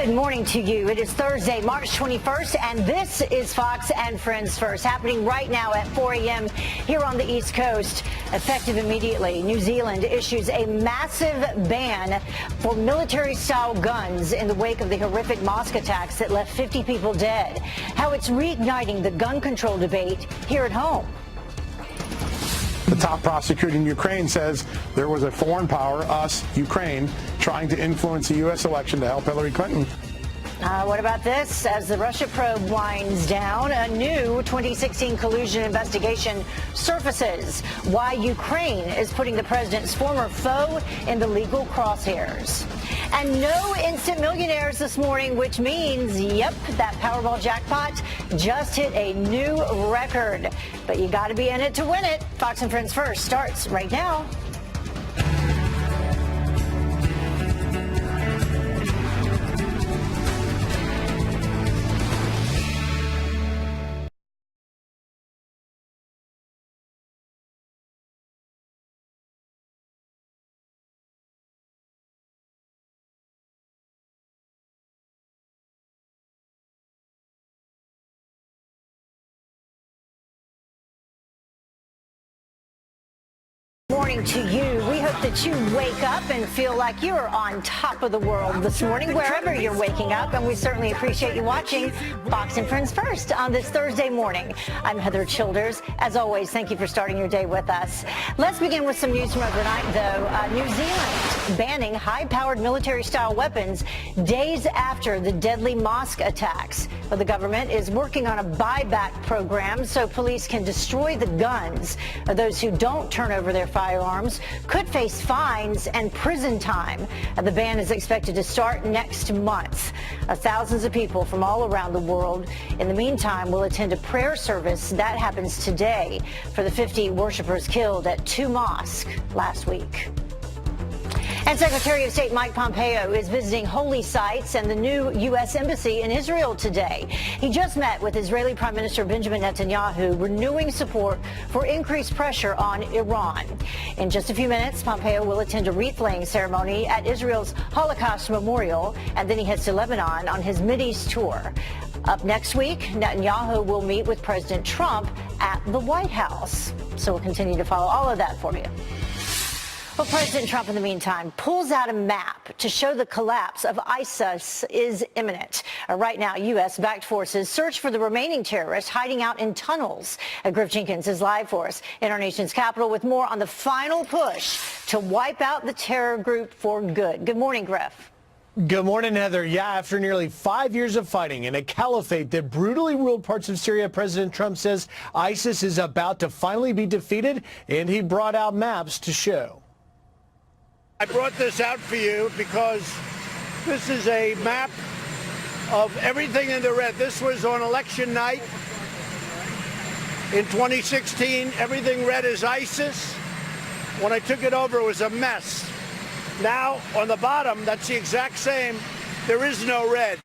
Good morning to you. It is Thursday, March 21st, and this is Fox and Friends First, happening right now at 4 a.m. here on the East Coast. Effective immediately, New Zealand issues a massive ban for military-style guns in the wake of the horrific mosque attacks that left 50 people dead. How it's reigniting the gun control debate here at home. The top prosecutor in Ukraine says there was a foreign power, us, Ukraine, trying to influence the U.S. election to help Hillary Clinton. What about this? As the Russia probe winds down, a new 2016 collusion investigation surfaces. Why Ukraine is putting the president's former foe in the legal crosshairs. And no instant millionaires this morning, which means, yep, that Powerball jackpot just hit a new record. But you got to be in it to win it. Fox and Friends First starts right now. Morning to you. We hope that you wake up and feel like you're on top of the world this morning, wherever you're waking up, and we certainly appreciate you watching Fox and Friends First on this Thursday morning. I'm Heather Childers. As always, thank you for starting your day with us. Let's begin with some news from overnight, though. New Zealand banning high-powered military-style weapons days after the deadly mosque attacks. But the government is working on a buyback program so police can destroy the guns of those who don't turn over their firearms could face fines and prison time. The ban is expected to start next month. Thousands of people from all around the world, in the meantime, will attend a prayer service that happens today for the 50 worshipers killed at two mosques last week. And Secretary of State Mike Pompeo is visiting holy sites and the new U.S. Embassy in Israel today. He just met with Israeli Prime Minister Benjamin Netanyahu, renewing support for increased pressure on Iran. In just a few minutes, Pompeo will attend a wreath-laying ceremony at Israel's Holocaust Memorial, and then he heads to Lebanon on his Mideast tour. Up next week, Netanyahu will meet with President Trump at the White House. So we'll continue to follow all of that for you. Well, President Trump, in the meantime, pulls out a map to show the collapse of ISIS is imminent. Right now, U.S.-backed forces search for the remaining terrorists hiding out in tunnels. Griff Jenkins is live for us in our nation's capital with more on the final push to wipe out the terror group for good. Good morning, Griff. Good morning, Heather. Yeah, after nearly 5 years of fighting in a caliphate that brutally ruled parts of Syria, President Trump says ISIS is about to finally be defeated, and he brought out maps to show. I brought this out for you because this is a map of everything in the red. This was on election night in 2016. Everything red is ISIS. When I took it over, it was a mess. Now, on the bottom, that's the exact same. There is no red.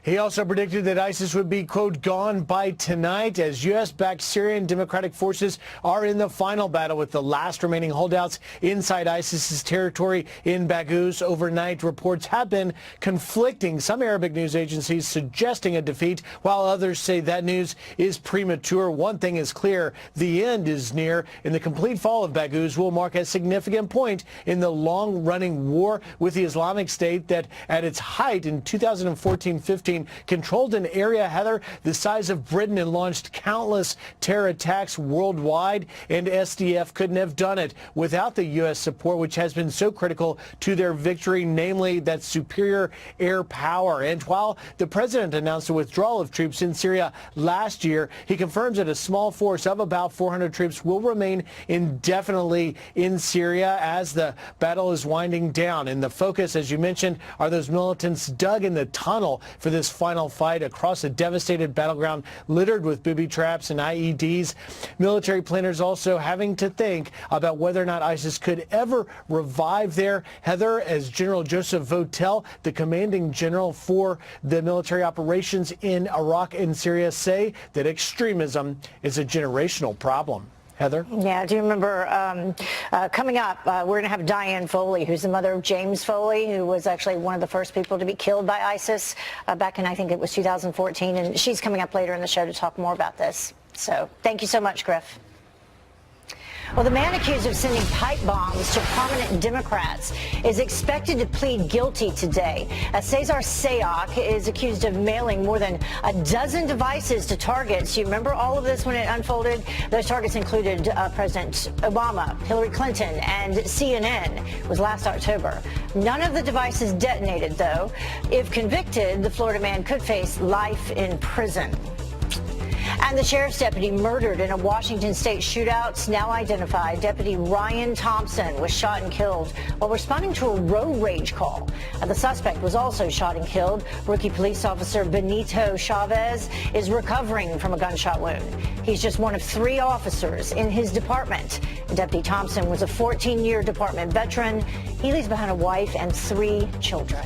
He also predicted that ISIS would be, quote, gone by tonight as U.S.-backed Syrian Democratic Forces are in the final battle with the last remaining holdouts inside ISIS's territory in Baghouz. Overnight, reports have been conflicting. Some Arabic news agencies suggesting a defeat, while others say that news is premature. One thing is clear, the end is near, and the complete fall of Baghouz will mark a significant point in the long-running war with the Islamic State that, at its height in 2014-15, controlled an area, Heather, the size of Britain and launched countless terror attacks worldwide, and SDF couldn't have done it without the U.S. support, which has been so critical to their victory, namely that superior air power. And while the president announced a withdrawal of troops in Syria last year, he confirms that a small force of about 400 troops will remain indefinitely in Syria as the battle is winding down. And the focus, as you mentioned, are those militants dug in the tunnel for this final fight across a devastated battleground littered with booby traps and IEDs. Military planners also having to think about whether or not ISIS could ever revive there. Heather, as General Joseph Votel, the commanding general for the military operations in Iraq and Syria, say that extremism is a generational problem. Heather? Yeah, do you remember coming up, we're going to have Diane Foley, who's the mother of James Foley, who was actually one of the first people to be killed by ISIS back in, I think it was 2014. And she's coming up later in the show to talk more about this. So thank you so much, Griff. Well, the man accused of sending pipe bombs to prominent Democrats is expected to plead guilty today. Cesar Sayoc is accused of mailing more than a dozen devices to targets. You remember all of this when it unfolded? Those targets included President Obama, Hillary Clinton, and CNN. It was last October. None of the devices detonated, though. If convicted, the Florida man could face life in prison. And the sheriff's deputy murdered in a Washington state shootout, now identified. Deputy Ryan Thompson was shot and killed while responding to a road rage call. The suspect was also shot and killed. Rookie police officer Benito Chavez is recovering from a gunshot wound. He's just one of 3 officers in his department. Deputy Thompson was a 14-year department veteran. He leaves behind a wife and 3 children.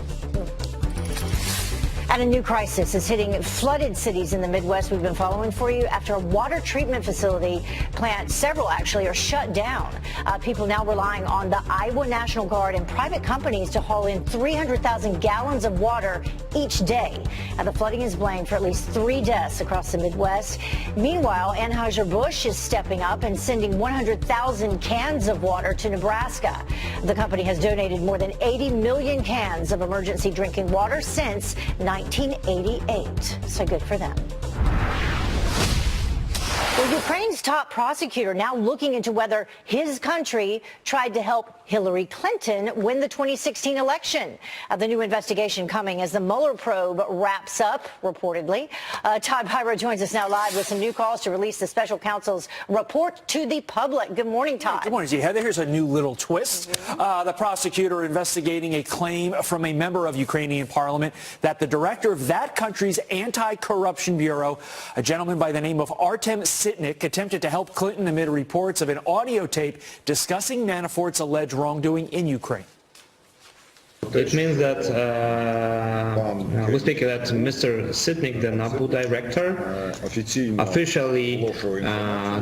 And a new crisis is hitting flooded cities in the Midwest we've been following for you after a water treatment facility plant, several actually, are shut down. People now relying on the Iowa National Guard and private companies to haul in 300,000 gallons of water each day. The flooding is blamed for at least 3 deaths across the Midwest. Meanwhile, Anheuser-Busch is stepping up and sending 100,000 cans of water to Nebraska. The company has donated more than 80 million cans of emergency drinking water since 1988. So good for them. Well, Ukraine's top prosecutor now looking into whether his country tried to help Hillary Clinton win the 2016 election. The new investigation coming as the Mueller probe wraps up, reportedly. Todd Pyro joins us now live with some new calls to release the special counsel's report to the public. Good morning, Todd. Good morning, Z. Heather. Here's a new little twist. The prosecutor investigating a claim from a member of Ukrainian parliament that the director of that country's anti-corruption bureau, a gentleman by the name of Artem Sitnik, attempted to help Clinton amid reports of an audio tape discussing Manafort's alleged wrongdoing in Ukraine. It means that we speak that Mr. Sitnik, the NABU director, officially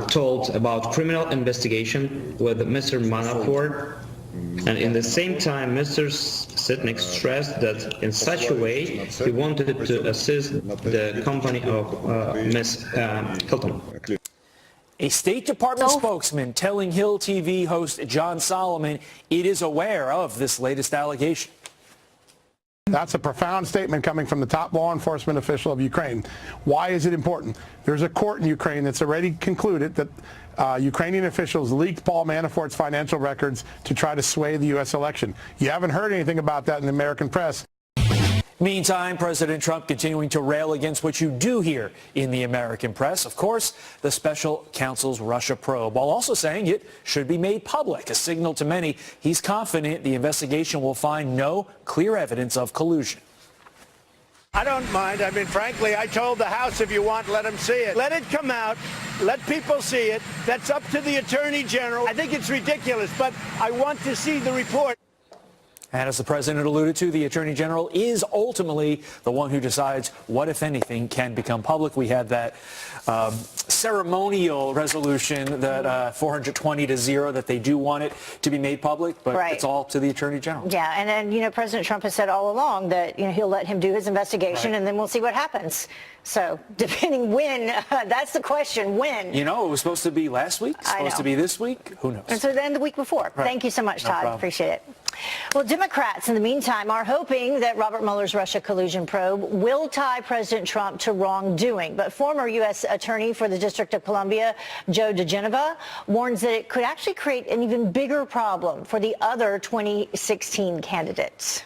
told about criminal investigation with Mr. Manafort, and in the same time Mr. Sitnik stressed that in such a way he wanted to assist the company of Ms. Hilton. A State Department spokesman telling Hill TV host John Solomon it is aware of this latest allegation. That's a profound statement coming from the top law enforcement official of Ukraine. Why is it important? There's a court in Ukraine that's already concluded that Ukrainian officials leaked Paul Manafort's financial records to try to sway the U.S. election. You haven't heard anything about that in the American press. Meantime, President Trump continuing to rail against what you do hear in the American press. Of course, the special counsel's Russia probe, while also saying it should be made public, a signal to many he's confident the investigation will find no clear evidence of collusion. I don't mind. I mean, frankly, I told the House, if you want, let them see it. Let it come out. Let people see it. That's up to the Attorney General. I think it's ridiculous, but I want to see the report. And as the president alluded to, the Attorney General is ultimately the one who decides what, if anything, can become public. We had that ceremonial resolution that 420-0 that they do want it to be made public, but it's all to the Attorney General. Yeah, and then, you know, President Trump has said all along that, you know, he'll let him do his investigation and then we'll see what happens. So depending when, that's the question, when. You know, it was supposed to be last week, supposed to be this week. Who knows? And so then the week before. Right. Thank you so much, Todd. Appreciate it. Well, Democrats, in the meantime, are hoping that Robert Mueller's Russia collusion probe will tie President Trump to wrongdoing. But former U.S. Attorney for the District of Columbia, Joe DeGeneva, warns that it could actually create an even bigger problem for the other 2016 candidates.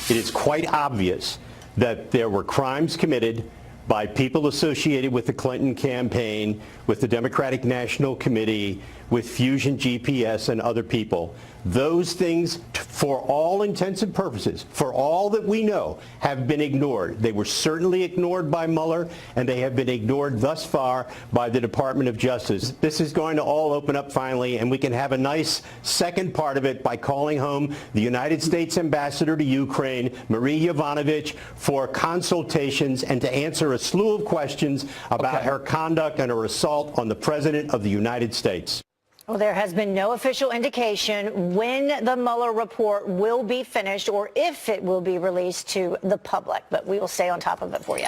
It is quite obvious that there were crimes committed by people associated with the Clinton campaign, with the Democratic National Committee, with Fusion GPS and other people. Those things, for all intents and purposes, for all that we know, have been ignored. They were certainly ignored by Mueller, and they have been ignored thus far by the Department of Justice. This is going to all open up finally, and we can have a nice second part of it by calling home the United States Ambassador to Ukraine, Marie Yovanovitch, for consultations and to answer a slew of questions about her conduct and her assault assault on the President of the United States. Well, there has been no official indication when the Mueller report will be finished or if it will be released to the public, but we will stay on top of it for you.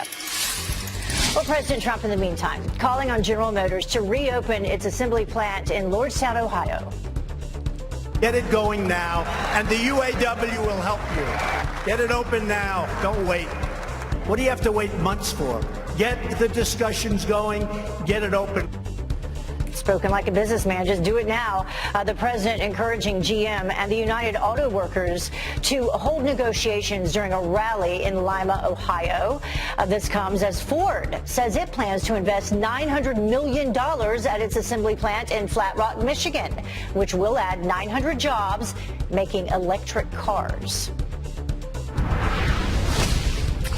Well, President Trump, in the meantime, calling on General Motors to reopen its assembly plant in Lordstown, Ohio. Get it going now, and the UAW will help you. Get it open now. Don't wait. What do you have to wait months for? Get the discussions going. Get it open. Spoken like a businessman, just do it now. The president encouraging GM and the United Auto Workers to hold negotiations during a rally in Lima, Ohio. This comes as Ford says it plans to invest $900 million at its assembly plant in Flat Rock, Michigan, which will add 900 jobs making electric cars.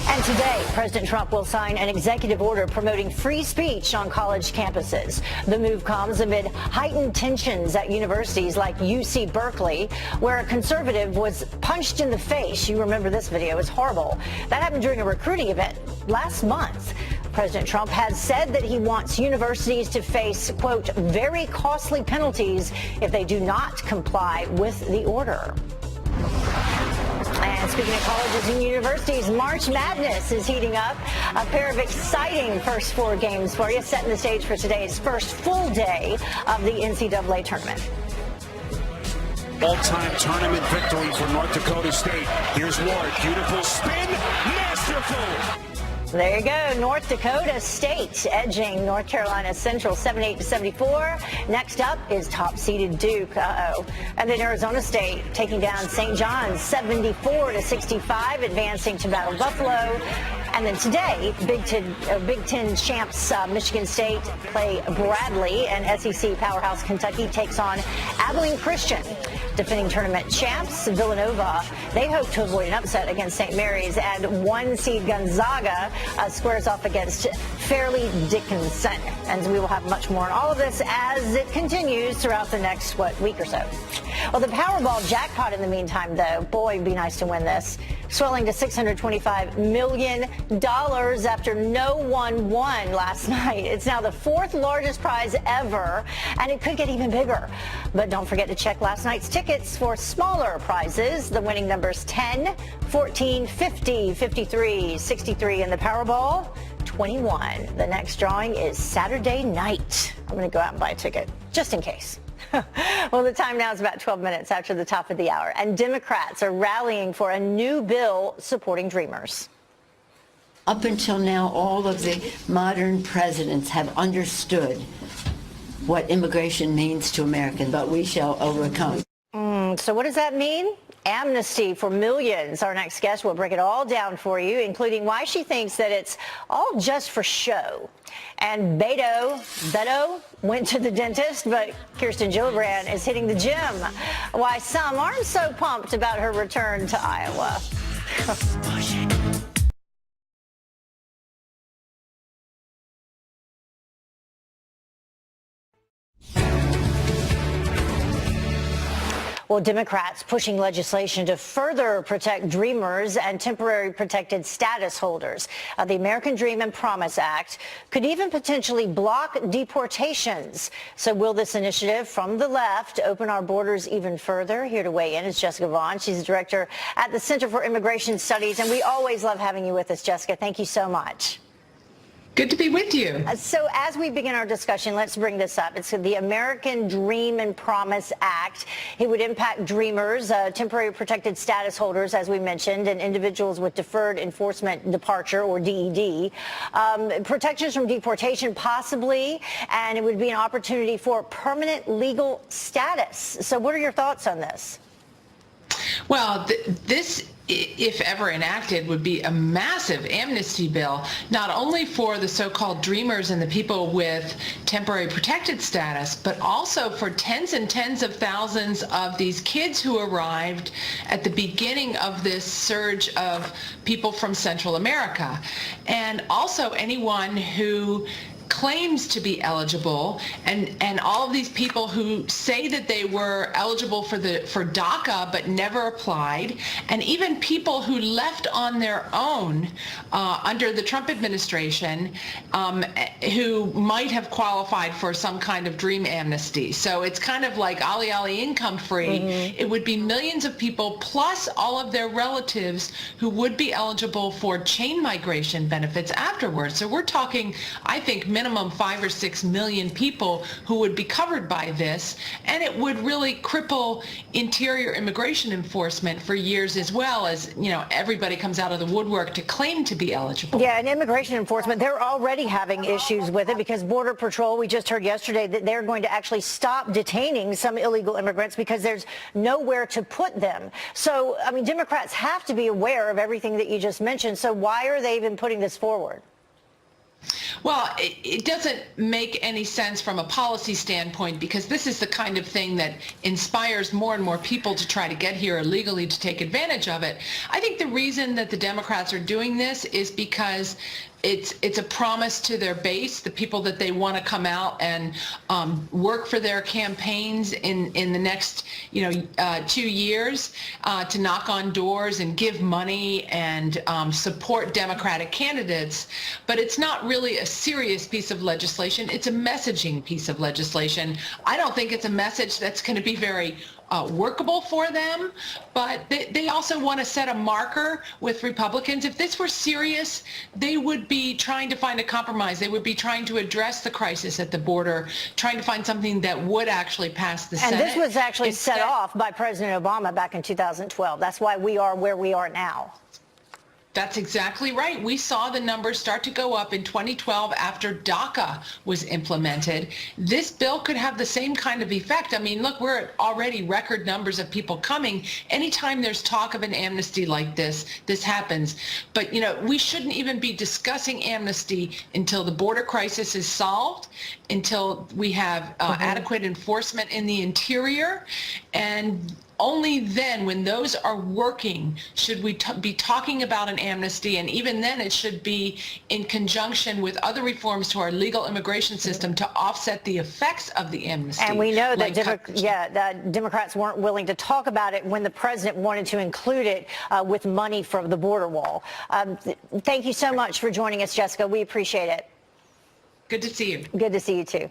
And today, President Trump will sign an executive order promoting free speech on college campuses. The move comes amid heightened tensions at universities like UC Berkeley, where a conservative was punched in the face. You remember this video. It's horrible. That happened during a recruiting event last month. President Trump has said that he wants universities to face, quote, very costly penalties if they do not comply with the order. And speaking of colleges and universities, March Madness is heating up. A pair of exciting first four games for you, setting the stage for today's first full day of the NCAA tournament. All-time tournament victory for North Dakota State. Here's Ward, beautiful spin, masterful. There you go. North Dakota State edging North Carolina Central 78-74. Next up is top-seeded Duke. And then Arizona State taking down St. John's 74-65, advancing to Battle Buffalo. And then today, Big Ten champs Michigan State play Bradley, and SEC powerhouse Kentucky takes on Abilene Christian. Defending tournament champs Villanova, they hope to avoid an upset against St. Mary's, and one-seed Gonzaga squares off against Fairleigh Dickinson. And we will have much more on all of this as it continues throughout the next, week or so. Well, the Powerball jackpot in the meantime, though, boy, it'd be nice to win this, swelling to $625 million after no one won last night. It's now the fourth largest prize ever, and it could get even bigger. But don't forget to check last night's tickets for smaller prizes. The winning numbers 10, 14, 50, 53, 63, and the Powerball 21. The next drawing is Saturday night. I'm going to go out and buy a ticket, just in case. Well, the time now is about 12 minutes after the top of the hour, and Democrats are rallying for a new bill supporting Dreamers. Up until now, all of the modern presidents have understood what immigration means to Americans, but we shall overcome. So what does that mean? Amnesty for millions. Our next guest will break it all down for you, including why she thinks that it's all just for show. And Beto went to the dentist, but Kirsten Gillibrand is hitting the gym. Why some aren't so pumped about her return to Iowa. Well, Democrats pushing legislation to further protect Dreamers and temporary protected status holders. The American Dream and Promise Act could even potentially block deportations. So will this initiative from the left open our borders even further? Here to weigh in is Jessica Vaughn. She's the director at the Center for Immigration Studies, and we always love having you with us, Jessica. Thank you so much. Good to be with you. So as we begin our discussion, let's bring this up. It's the American Dream and Promise Act. It would impact Dreamers, temporary protected status holders, as we mentioned, and individuals with deferred enforcement departure, or DED. Protections from deportation, possibly, and it would be an opportunity for permanent legal status. So what are your thoughts on this? Well, this, if ever enacted, would be a massive amnesty bill, not only for the so-called Dreamers and the people with temporary protected status, but also for tens and tens of thousands of these kids who arrived at the beginning of this surge of people from Central America, and also anyone who claims to be eligible, and all of these people who say that they were eligible for DACA but never applied, and even people who left on their own under the Trump administration who might have qualified for some kind of dream amnesty. So it's kind of like Ali income free. It would be millions of people plus all of their relatives who would be eligible for chain migration benefits afterwards. So we're talking, I think, minimum 5 or 6 million people who would be covered by this, and it would really cripple interior immigration enforcement for years, as well as, you know, everybody comes out of the woodwork to claim to be eligible. Yeah, and immigration enforcement, they're already having issues with it because Border Patrol, we just heard yesterday that they're going to actually stop detaining some illegal immigrants because there's nowhere to put them. So, I mean, Democrats have to be aware of everything that you just mentioned. So why are they even putting this forward? Well, it doesn't make any sense from a policy standpoint, because this is the kind of thing that inspires more and more people to try to get here illegally to take advantage of it. I think the reason that the Democrats are doing this is because it's a promise to their base, the people that they want to come out and work for their campaigns in the next 2 years, to knock on doors and give money and support Democratic candidates. But it's not really a serious piece of legislation. It's a messaging piece of legislation. I don't think it's a message that's going to be very workable for them, but they also want to set a marker with Republicans. If this were serious, they would be trying to find a compromise. They would be trying to address the crisis at the border, trying to find something that would actually pass the Senate. And this was actually set off by President Obama back in 2012. That's why we are where we are now. That's exactly right. We saw the numbers start to go up in 2012 after DACA was implemented. This bill could have the same kind of effect. I mean, look, we're at already record numbers of people coming. Anytime there's talk of an amnesty like this happens. But, you know, we shouldn't even be discussing amnesty until the border crisis is solved, until we have adequate enforcement in the interior. And only then, when those are working, should we be talking about an amnesty, and even then it should be in conjunction with other reforms to our legal immigration system to offset the effects of the amnesty. And we know that Democrats weren't willing to talk about it when the president wanted to include it with money from the border wall. Thank you so much for joining us, Jessica. We appreciate it. Good to see you. Good to see you, too.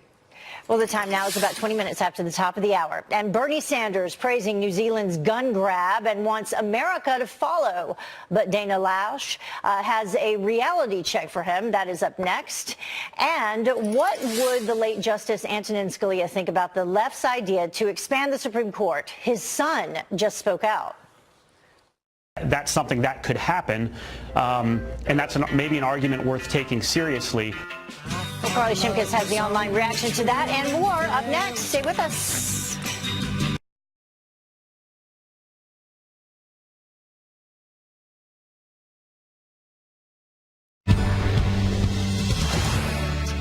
Well, the time now is about 20 minutes after the top of the hour. And Bernie Sanders praising New Zealand's gun grab and wants America to follow. But Dana Loesch has a reality check for him. That is up next. And what would the late Justice Antonin Scalia think about the left's idea to expand the Supreme Court? His son just spoke out. That's something that could happen, and that's maybe an argument worth taking seriously. Carly Shimkus has the online reaction to that and more up next. Stay with us.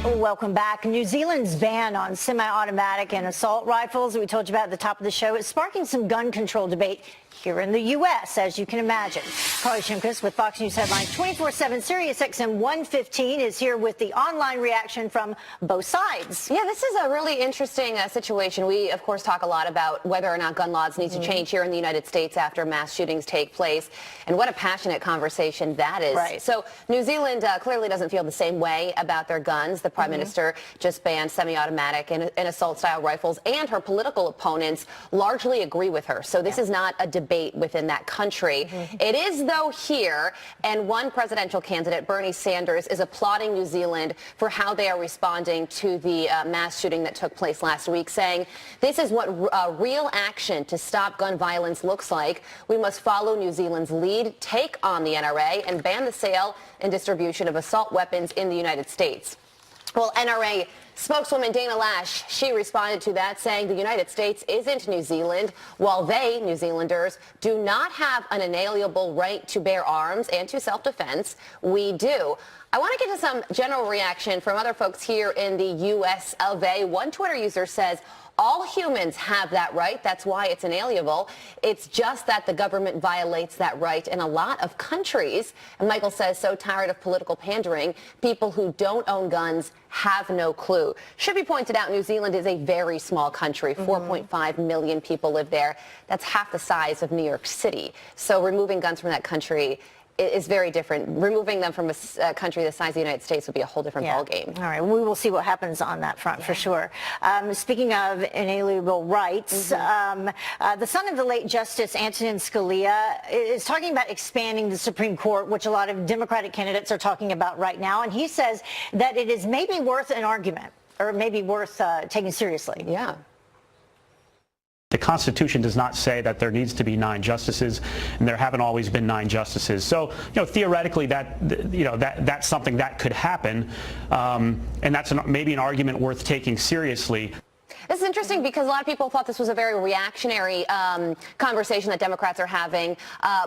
Welcome back. New Zealand's ban on semi-automatic and assault rifles that we told you about at the top of the show is sparking some gun control debate here in the U.S., as you can imagine. Carly Shimkus with Fox News Headlines 24/7, Sirius XM 115 is here with the online reaction from both sides. Yeah, this is a really interesting situation. We, of course, talk a lot about whether or not gun laws need to change here in the United States after mass shootings take place. And what a passionate conversation that is. Right. So New Zealand clearly doesn't feel the same way about their guns. The Prime Minister just banned semi-automatic and assault-style rifles, and her political opponents largely agree with her. So this is not a debate within that country. It is, though, here, and one presidential candidate, Bernie Sanders, is applauding New Zealand for how they are responding to the mass shooting that took place last week, saying this is what real action to stop gun violence looks like. We must follow New Zealand's lead, take on the NRA, and ban the sale and distribution of assault weapons in the United States. Well, NRA spokeswoman Dana Loesch, she responded to that, saying the United States isn't New Zealand, while they, New Zealanders, do not have an inalienable right to bear arms and to self-defense. We do. I want to get to some general reaction from other folks here in the U.S. of A. One Twitter user says, All humans have that right. That's why it's inalienable. It's just that the government violates that right in a lot of countries. And Michael says, so tired of political pandering, people who don't own guns have no clue. Should be pointed out, New Zealand is a very small country. 4.5 million people live there. That's half the size of New York City. So removing guns from that country is very different. Removing them from a country the size of the United States would be a whole different ballgame. All right, we will see what happens on that front for sure. Speaking of inalienable rights, the son of the late Justice Antonin Scalia is talking about expanding the Supreme Court, which a lot of Democratic candidates are talking about right now. And he says that it is maybe worth an argument, or maybe worth taking seriously. Yeah. The Constitution does not say that there needs to be 9 justices, and there haven't always been 9 justices. So, theoretically, that's something that could happen, and that's maybe an argument worth taking seriously. This is interesting because a lot of people thought this was a very reactionary conversation that Democrats are having,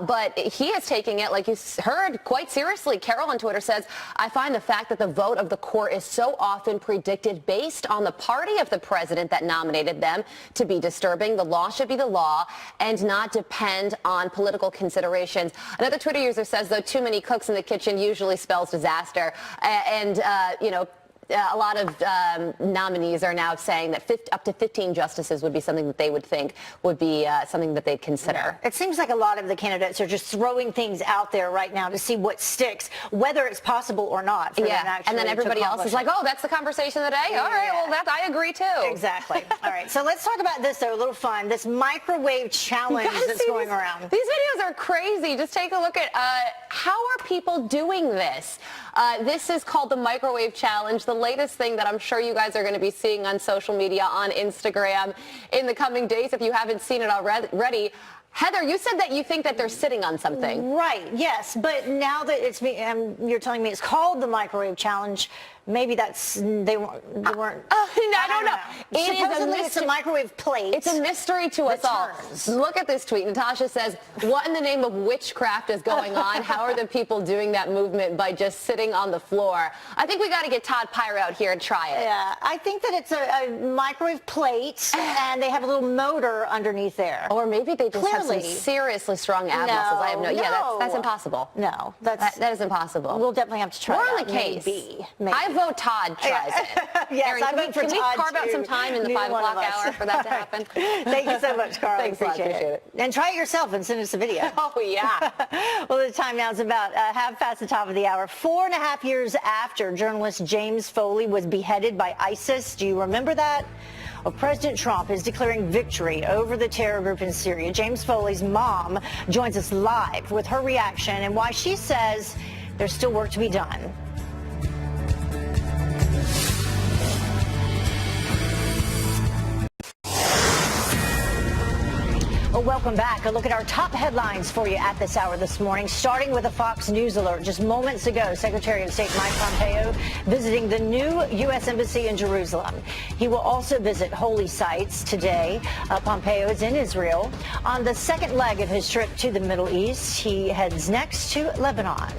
but he is taking it, like you heard, quite seriously. Carol on Twitter says, I find the fact that the vote of the court is so often predicted based on the party of the president that nominated them to be disturbing. The law should be the law and not depend on political considerations. Another Twitter user says, though, too many cooks in the kitchen usually spells disaster. A lot of nominees are now saying that up to 15 justices would be something that they would think would be something that they'd consider. Yeah. It seems like a lot of the candidates are just throwing things out there right now to see what sticks, whether it's possible or not. For them actually and then everybody else is like, oh, that's the conversation of the day? All right, well, I agree too. Exactly. All right, so let's talk about this, though, a little fun, this microwave challenge that's going around. These videos are crazy. Just take a look at how are people doing this? This is called the microwave challenge, the latest thing that I'm sure you guys are going to be seeing on social media, on Instagram in the coming days if you haven't seen it already. Heather, you said that you think that they're sitting on something. Right, yes, but now that it's me, you're telling me it's called the microwave challenge, maybe that's, they weren't. I don't know. Supposedly it's a microwave plate. It's a mystery to us all. Look at this tweet. Natasha says, what in the name of witchcraft is going on? How are the people doing that movement by just sitting on the floor? I think we got to get Todd Pyre out here and try it. Yeah, I think that it's a microwave plate and they have a little motor underneath there. Or maybe they just have some seriously strong ab muscles. I have no. Yeah, that's impossible. No, that is impossible. We'll definitely have to try We're that. on the case. Maybe. I vote Todd tries it. Yes, Erin, I vote for Todd, can we carve out some time in the 5 o'clock hour for that to happen? Thank you so much, Carl. Thanks, appreciate it. And try it yourself and send us a video. Oh, yeah. Well, the time now is about half past the top of the hour. 4.5 years after journalist James Foley was beheaded by ISIS. Do you remember that? Well, President Trump is declaring victory over the terror group in Syria. James Foley's mom joins us live with her reaction and why she says there's still work to be done. Well, welcome back. A look at our top headlines for you at this hour this morning, starting with a Fox News alert. Just moments ago, Secretary of State Mike Pompeo visiting the new U.S. Embassy in Jerusalem. He will also visit holy sites today. Pompeo is in Israel. On the second leg of his trip to the Middle East, he heads next to Lebanon.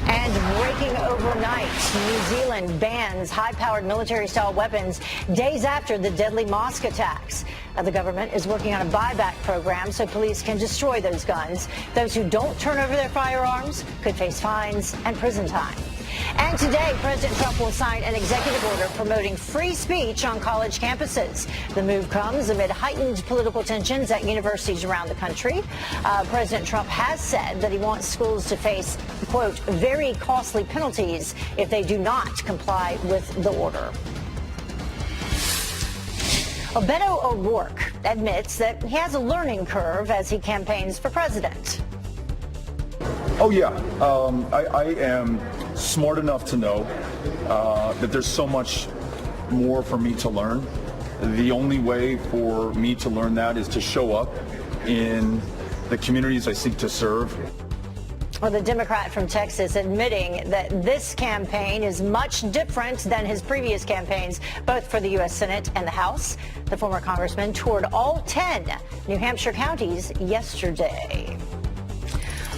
And breaking overnight, New Zealand bans high-powered military-style weapons days after the deadly mosque attacks. The government is working on a buyback program so police can destroy those guns. Those who don't turn over their firearms could face fines and prison time. And today, President Trump will sign an executive order promoting free speech on college campuses. The move comes amid heightened political tensions at universities around the country. President Trump has said that he wants schools to face, quote, very costly penalties if they do not comply with the order. Well, Beto O'Rourke admits that he has a learning curve as he campaigns for president. Oh, yeah. I am smart enough to know that there's so much more for me to learn. The only way for me to learn that is to show up in the communities I seek to serve. Well, the Democrat from Texas admitting that this campaign is much different than his previous campaigns, both for the U.S. Senate and the House. The former congressman toured all 10 New Hampshire counties yesterday.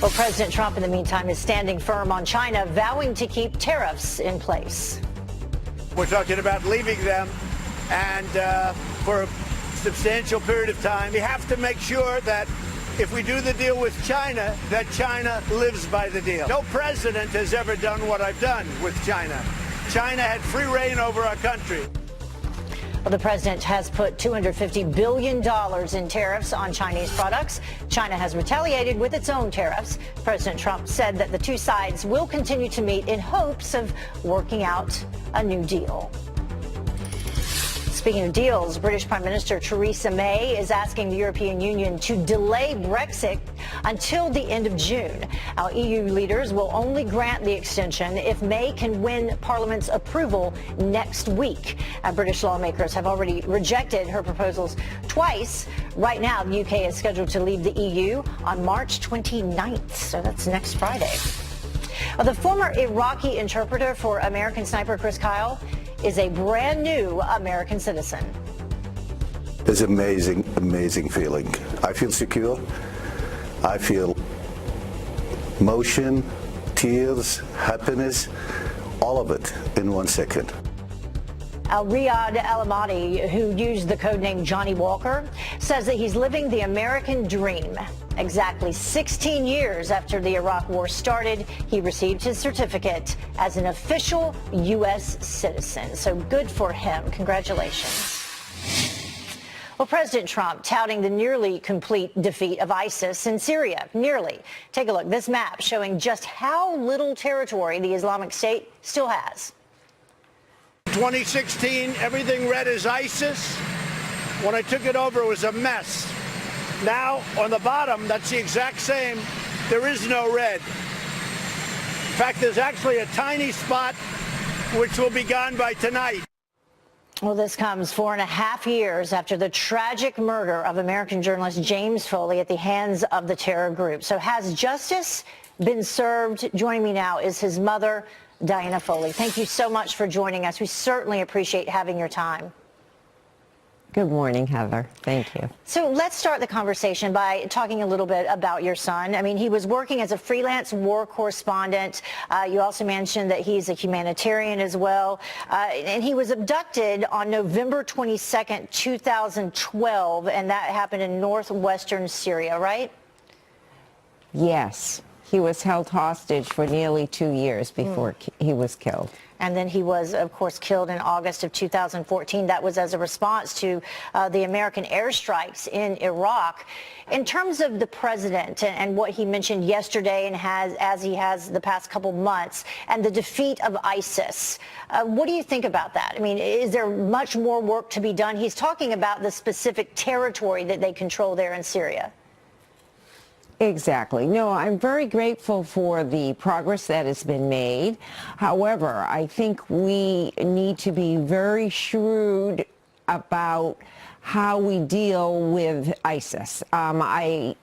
Well, President Trump, in the meantime, is standing firm on China, vowing to keep tariffs in place. We're talking about leaving them, and for a substantial period of time. We have to make sure that if we do the deal with China, that China lives by the deal. No president has ever done what I've done with China. China had free reign over our country. Well, the president has put $250 billion in tariffs on Chinese products. China has retaliated with its own tariffs. President Trump said that the two sides will continue to meet in hopes of working out a new deal. Speaking of deals, British Prime Minister Theresa May is asking the European Union to delay Brexit until the end of June. Our EU leaders will only grant the extension if May can win Parliament's approval next week. British lawmakers have already rejected her proposals twice. Right now, the UK is scheduled to leave the EU on March 29th, so that's next Friday. The former Iraqi interpreter for American sniper Chris Kyle is a brand new American citizen. It's amazing, amazing feeling. I feel secure. I feel motion, tears, happiness, all of it in 1 second. Riyad Al-Amadi, who used the codename Johnny Walker, says that he's living the American dream. Exactly 16 years after the Iraq War started, he received his certificate as an official U.S. citizen. So good for him. Congratulations. Well, President Trump touting the nearly complete defeat of ISIS in Syria. Nearly. Take a look. This map showing just how little territory the Islamic State still has. 2016, everything red is ISIS. When I took it over, it was a mess. Now, on the bottom, that's the exact same. There is no red. In fact, there's actually a tiny spot which will be gone by tonight. Well, this comes 4.5 years after the tragic murder of American journalist James Foley at the hands of the terror group. So has justice been served? Joining me now is his mother, Diana Foley. Thank you so much for joining us. We certainly appreciate having your time. Good morning, Heather. Thank you. So let's start the conversation by talking a little bit about your son. I mean, he was working as a freelance war correspondent. You also mentioned that he's a humanitarian as well. And he was abducted on November 22nd, 2012, and that happened in northwestern Syria, right? Yes. He was held hostage for nearly 2 years before he was killed. And then he was, of course, killed in August of 2014. That was as a response to the American airstrikes in Iraq. In terms of the president and what he mentioned yesterday and as he has the past couple months and the defeat of ISIS, what do you think about that? I mean, is there much more work to be done? He's talking about the specific territory that they control there in Syria. Exactly. No, I'm very grateful for the progress that has been made. However, I think we need to be very shrewd about how we deal with ISIS. Al-Baghdadi,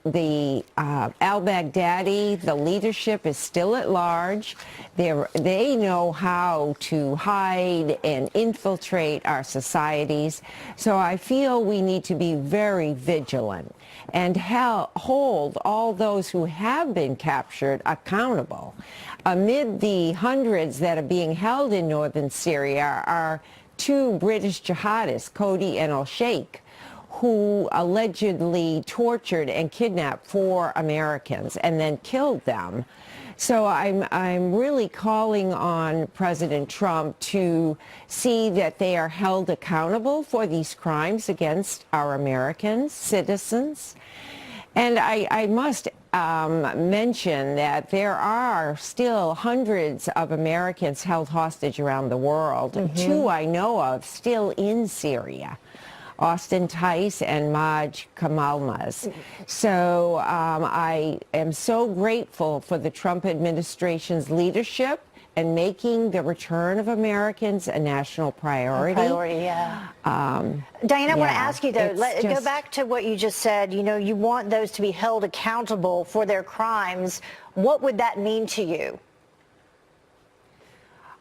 the leadership is still at large. They know how to hide and infiltrate our societies. So I feel we need to be very vigilant and hold all those who have been captured accountable. Amid the hundreds that are being held in northern Syria are 2 British jihadists, Cody and al-Sheikh, who allegedly tortured and kidnapped 4 Americans and then killed them. So I'm really calling on President Trump to see that they are held accountable for these crimes against our American citizens. And I must mention that there are still hundreds of Americans held hostage around the world. 2 I know of still in Syria. Austin Tice and Maj Kamalmaz. So I am so grateful for the Trump administration's leadership and making the return of Americans a national priority. A priority, yeah. Diana, I want to ask you, though, go back to what you just said. You know, you want those to be held accountable for their crimes. What would that mean to you?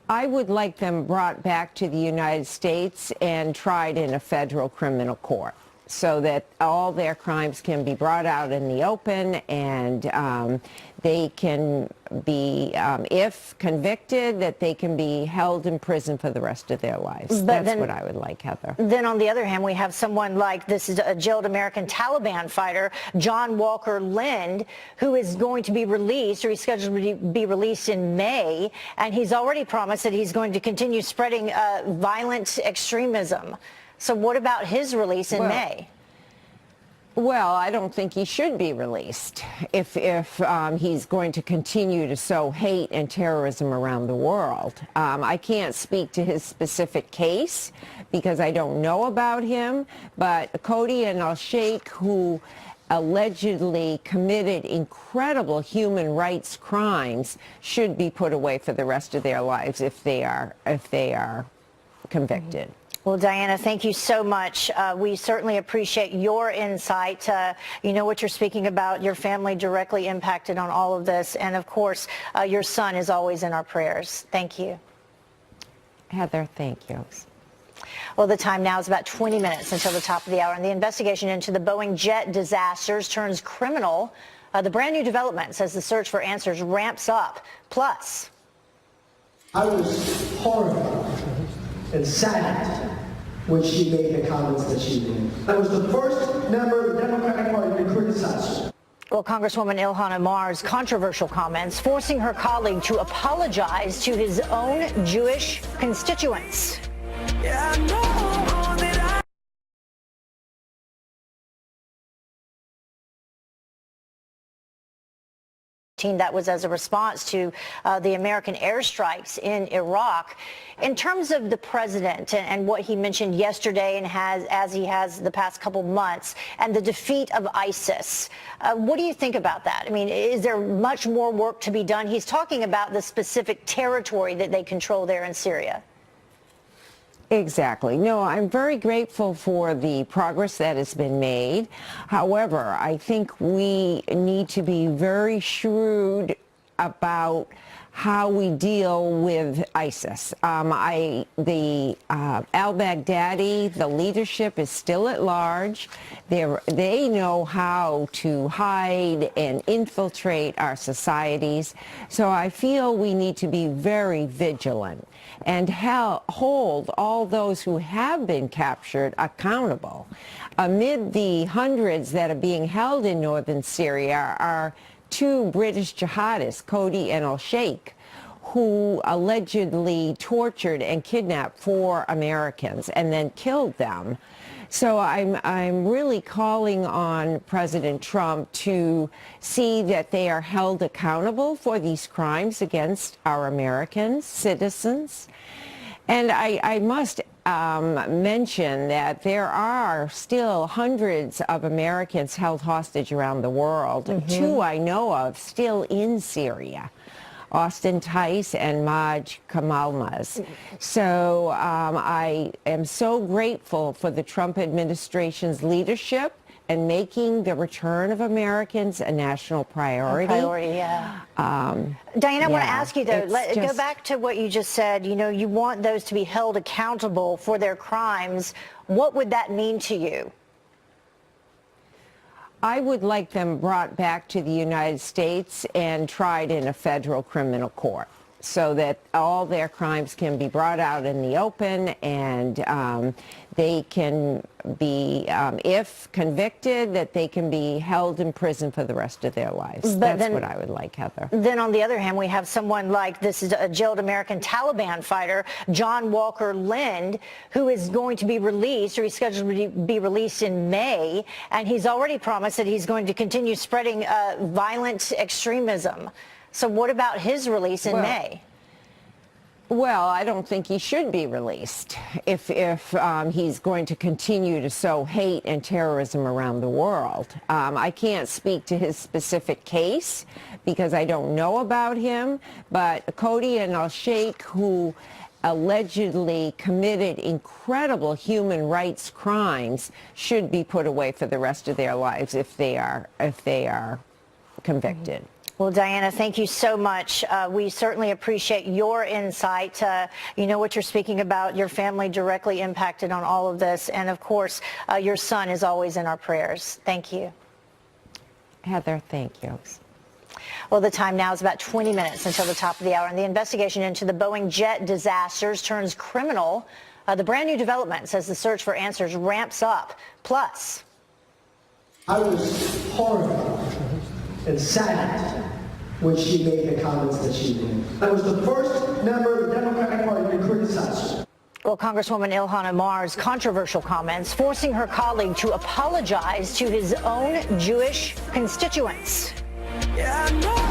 I would like them brought back to the United States and tried in a federal criminal court. so that all their crimes can be brought out in the open, and they can be, if convicted, that they can be held in prison for the rest of their lives. But That's what I would like, Heather. Then on the other hand, we have someone like, this is a jailed American Taliban fighter, John Walker Lind, who is going to be released, or he's scheduled to be released in May, and he's already promised that he's going to continue spreading violent extremism. So what about his release in May? Well, I don't think he should be released if he's going to continue to sow hate and terrorism around the world. I can't speak to his specific case because I don't know about him, but Cody and al-Sheikh, who allegedly committed incredible human rights crimes, should be put away for the rest of their lives if they are convicted. Well, Diana, thank you so much. We certainly appreciate your insight. You know what you're speaking about, your family directly impacted on all of this. And of course, your son is always in our prayers. Thank you. Heather, thank you. Well, the time now is about 20 minutes until the top of the hour, and the investigation into the Boeing jet disasters turns criminal. The brand new development says the search for answers ramps up. Plus, I was horrified and saddened when she made the comments that she did. I was the first member of the Democratic Party to criticize her. well, Congresswoman Ilhan Omar's controversial comments forcing her colleague to apologize to his own Jewish constituents. That was as a response to the American airstrikes in Iraq. In terms of the president and what he mentioned yesterday and as he has the past couple months, and the defeat of ISIS, what do you think about that? I mean, is there much more work to be done? He's talking about the specific territory that they control there in Syria. Exactly. No, I'm very grateful for the progress that has been made. However, I think we need to be very shrewd about how we deal with ISIS. The al-Baghdadi, the leadership is still at large. They know how to hide and infiltrate our societies. So I feel we need to be very vigilant and hold all those who have been captured accountable. Amid the hundreds that are being held in northern Syria are two British jihadists, Cody and al-Sheikh, who allegedly tortured and kidnapped 4 Americans and then killed them. So I'm really calling on President Trump to see that they are held accountable for these crimes against our American citizens. And I must mention that there are still hundreds of Americans held hostage around the world. 2 I know of still in Syria. Austin Tice and Maj Kamalmaz. So I am so grateful for the Trump administration's leadership and making the return of Americans a national priority. Diana, I want to ask you, though, go back to what you just said. You know, you want those to be held accountable for their crimes. What would that mean to you? I would like them brought back to the United States and tried in a federal criminal court so that all their crimes can be brought out in the open, and they can be, if convicted, that they can be held in prison for the rest of their lives. That's what I would like, Heather. Then on the other hand, we have someone like, this is a jailed American Taliban fighter, John Walker Lind, who is going to be released, or he's scheduled to be released in May, and he's already promised that he's going to continue spreading violent extremism. So what about his release in May? Well, I don't think he should be released if he's going to continue to sow hate and terrorism around the world. I can't speak to his specific case because I don't know about him, but Cody and al-Sheikh, who allegedly committed incredible human rights crimes, should be put away for the rest of their lives if they are convicted. Well, Diana, thank you so much. We certainly appreciate your insight. You know what you're speaking about, your family directly impacted on all of this. And of course, your son is always in our prayers. Thank you. Heather, thank you. Well, the time now is about 20 minutes until the top of the hour, and the investigation into the Boeing jet disasters turns criminal. The brand new development says the search for answers ramps up. Plus, I was horrified and saddened when she made the comments that she did. I was the first member of the Democratic Party to criticize her. well, Congresswoman Ilhan Omar's controversial comments forcing her colleague to apologize to his own Jewish constituents. Yeah, I know.